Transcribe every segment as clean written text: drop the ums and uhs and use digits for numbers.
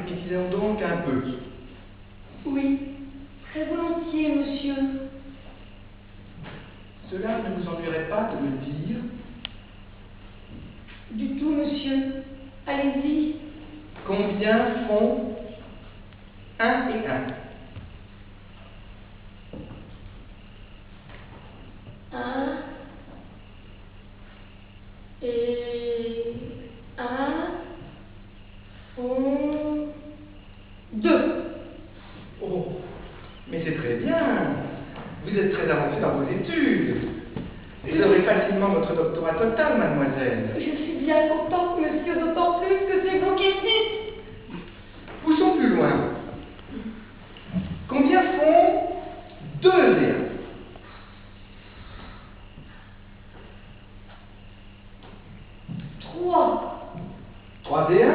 répétons donc un peu. Oui, très volontiers, monsieur. Cela ne vous ennuierait pas de me dire? Du tout, monsieur. Allez-y. Combien font 1 et 1? 1 et 1 font 2. Oh, mais c'est très bien. Vous êtes très avancée dans vos études. Vous aurez facilement votre doctorat total, mademoiselle. Je suis bien contente, monsieur, d'autant plus que c'est vous qui dites. Poussons plus loin. Combien font 2 et 1? 3. 3 et 1?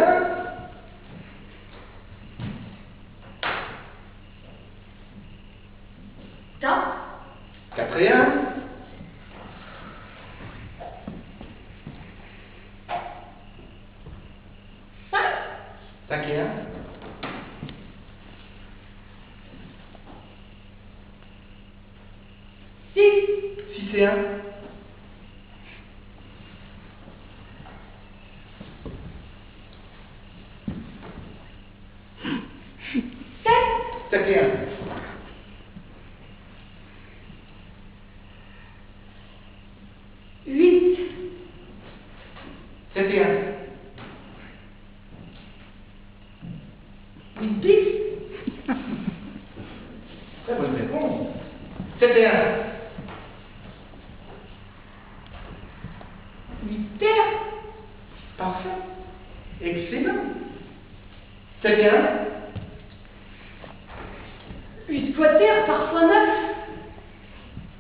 4. 4 et 1? 5. 5 et 1? 6. 6 et 1? 7 et 1? 8. 7 et 1? 8 bis. Très bonne réponse. 7 et 1? 8 terres. Parfait. Excellent. 7 et 1? 8 quaterres, parfois 9.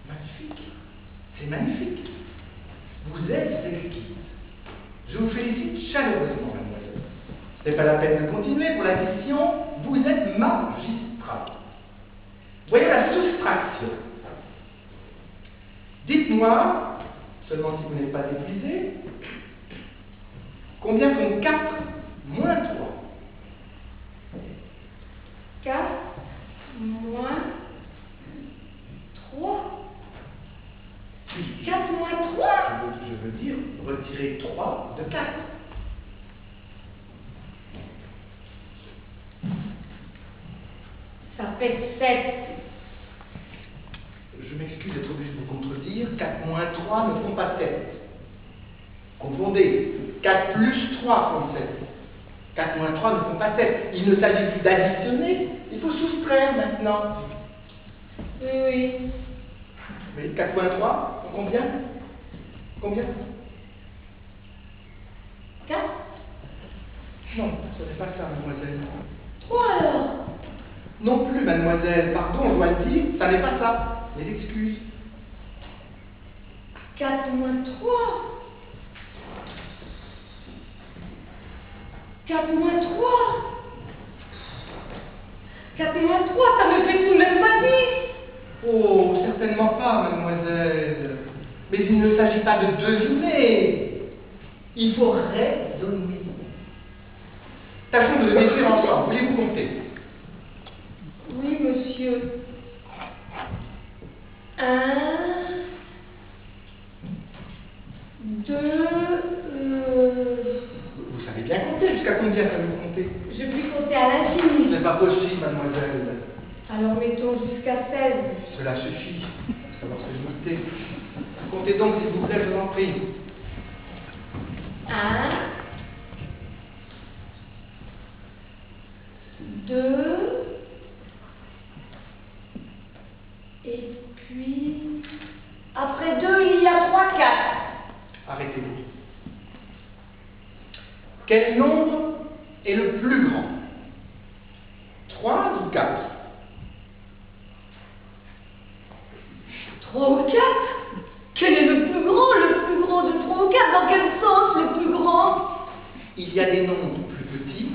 Magnifique. C'est magnifique. Vous êtes exquise. Je vous félicite chaleureusement, mademoiselle. Ce n'est pas la peine de continuer pour l'addition. Vous êtes magistrale. Voyons la soustraction. Dites-moi, seulement si vous n'êtes pas épuisé, combien font 4 moins 3? 4 moins 3. 4 moins 3. Je veux dire, retirer 3 de 4. Ça fait 7. Je m'excuse d'être obligé de vous contredire. 4 moins 3 ne font pas 7. Confondez. 4 plus 3 font 7. 4 moins 3 ne font pas 7. Il ne s'agit plus d'additionner. Il faut soustraire maintenant. Oui, oui. Vous voyez, 4 moins 3 font combien? Combien? 4. Non, ce n'est pas ça, mademoiselle. 3 alors. Non plus, mademoiselle. Pardon, je dois le dire, ça n'est pas ça. Mes excuses. 4 moins 3. 4 moins 3. 4 moins 3, ça me fait tout de même pas 10. Oh, certainement pas, mademoiselle. Mais il ne s'agit pas de deviner. Il faut raisonner. Tâchons de le décrire ensemble. Voulez-vous compter? Oui, monsieur. 1, 2, Vous savez bien compter. Jusqu'à combien savez-vous compter? je puis compter à Ce l'infini. n'est pas possible, mademoiselle. Alors mettons jusqu'à 16. Cela suffit pour savoir se limiter. Comptez donc, s'il vous plaît, je vous en prie. 1, 2, et puis après 2, il y a 3, 4. Arrêtez-vous. Quel nombre est le plus grand? 3 ou 4? 3 ou 4? Quel est le plus grand? Le plus grand de 3 ou 4? Dans quel sens le plus grand? Il y a des nombres plus petits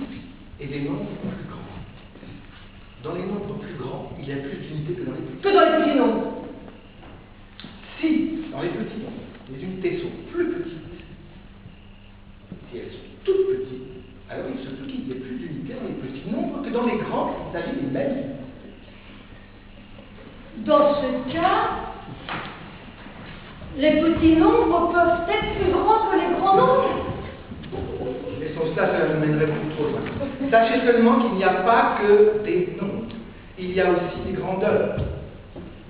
et des nombres plus grands. Dans les nombres plus grands, il y a plus d'unités que dans les petits. Que dans les petits nombres. Si, dans les petits nombres, les unités sont plus petites, si elles sont toutes petites, alors il se peut qu'il y ait plus d'unités dans les petits nombres. Dans ce cas, les petits nombres peuvent être plus grands que les grands nombres. Laissons cela, cela nous mènerait beaucoup trop loin. Sachez seulement qu'il n'y a pas que des nombres. Il y a aussi des grandeurs,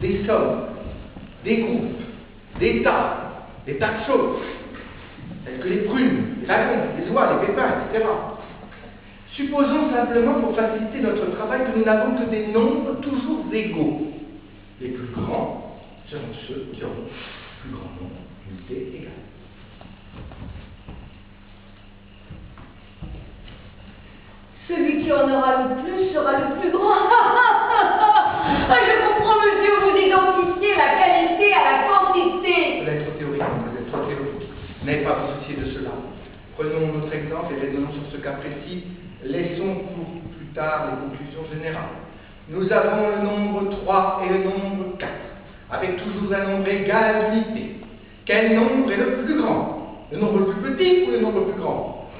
des sommes, des groupes, des tas de choses, telles que les prunes, les wagons, les oies, les pépins, etc. Supposons simplement, pour faciliter notre travail, que nous n'avons que des nombres toujours égaux. Les plus grands seront ceux qui auront le plus grand nombre d'unités égales. Celui qui en aura le plus sera le plus grand. Je comprends, monsieur, vous identifiez la qualité à la quantité. Cela est trop théorique, mademoiselle, trop théorique. N'ayez pas à vous soucier de cela. Prenons notre exemple et raisonnons sur ce cas précis. Laissons pour plus tard les conclusions générales. Nous avons le nombre 3 et le nombre 4, avec toujours un nombre égal d'unités. Quel nombre est le plus grand? Le nombre le plus petit ou le nombre le plus grand?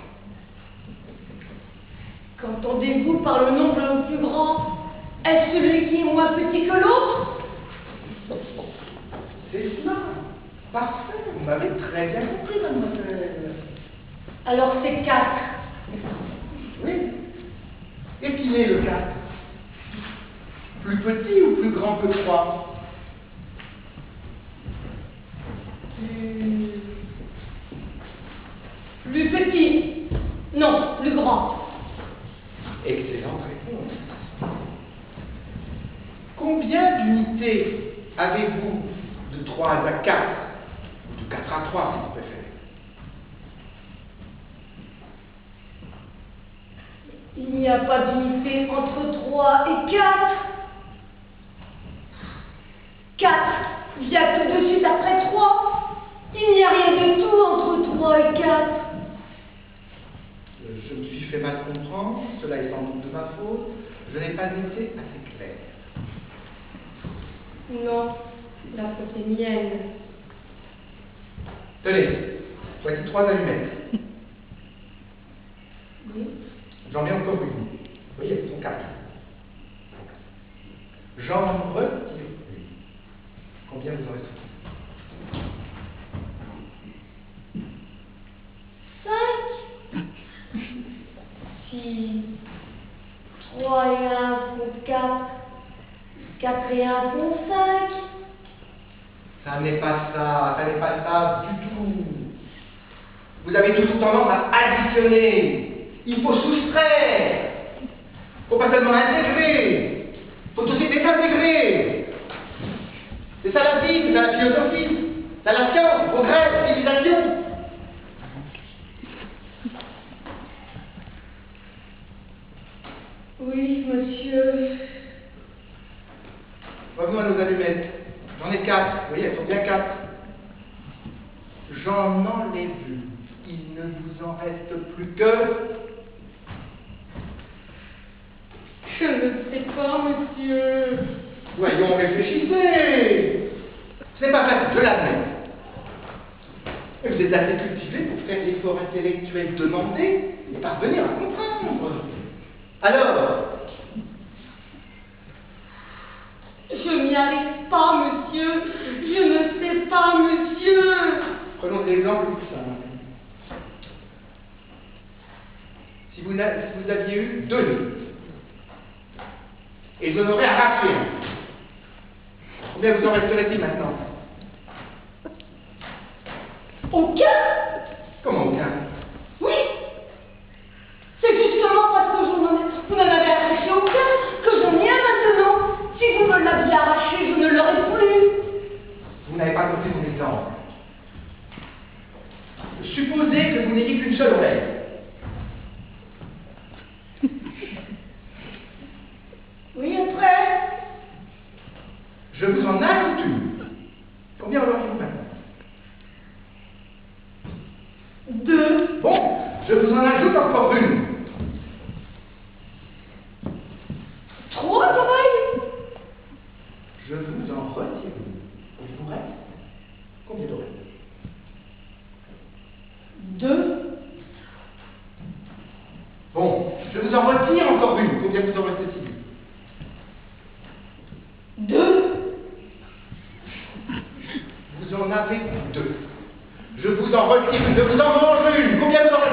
Qu'entendez-vous par le nombre le plus grand? Est-ce celui qui est moins petit que l'autre? C'est cela. Parfait. Vous m'avez très bien compris, mademoiselle. Alors c'est 4. Oui. Et qui est le 4? Plus petit ou plus grand que 3? Plus petit. Non, plus grand. Excellente réponse. Combien d'unités avez-vous de 3 à 4, ou de 4 à 3 si vous préférez? Il n'y a pas d'unité entre 3 et 4. 4 vient tout de suite après 3. Il n'y a rien de tout entre 3 et 4. Je me suis fait mal comprendre, cela est sans doute de ma faute. Je n'ai pas été assez clair. Non, la faute est mienne. Tenez, voici 3 allumettes. Oui. J'en mets encore une. Vous voyez, elles sont 4. J'en retire une. Combien vous en reste? 5. Si 3 et 1 font 4, 4 et 1 font 5. Ça n'est pas ça du tout. Vous avez toujours tendance à additionner. Il faut soustraire. Il ne faut pas seulement intégrer. Il faut aussi désintégrer. C'est ça la vie, c'est ça la philosophie, c'est la science, le progrès, la civilisation. Oui, monsieur. Revenons à nos allumettes. J'en ai 4. Vous voyez, elles sont bien 4. J'en enlève une. Il ne vous en reste plus que... Je ne sais pas, monsieur. Voyons, réfléchissez. Ce n'est pas facile, je l'admets. Mais vous êtes assez cultivé pour faire l'effort intellectuel demandé et parvenir à comprendre. Alors, je n'y arrive pas, monsieur. Je ne sais pas, monsieur. prenons des exemples plus simples. Si vous aviez eu 2 livres, et je n'aurais arraché un, combien vous en resterait-il maintenant? Aucun? Comment aucun? Oui. C'est justement parce que vous n'en avez arraché aucun que j'en ai un maintenant. Si vous me l'aviez arraché, je ne l'aurais plus. Vous n'avez pas compris mon exemple. Supposez que vous n'ayez qu'une seule oreille. Oui, après. Je vous en ajoute une. Combien en auriez-vous maintenant? 2. Bon, je vous en ajoute encore une. 3 oreilles. Je vous en retire une. Il vous reste combien d'oreilles? 2. Bon, je vous en retire encore une. Combien vous en reste-t-il? 2. Vous en avez deux. Je vous en retire une, je vous en mange une, ou bien vous en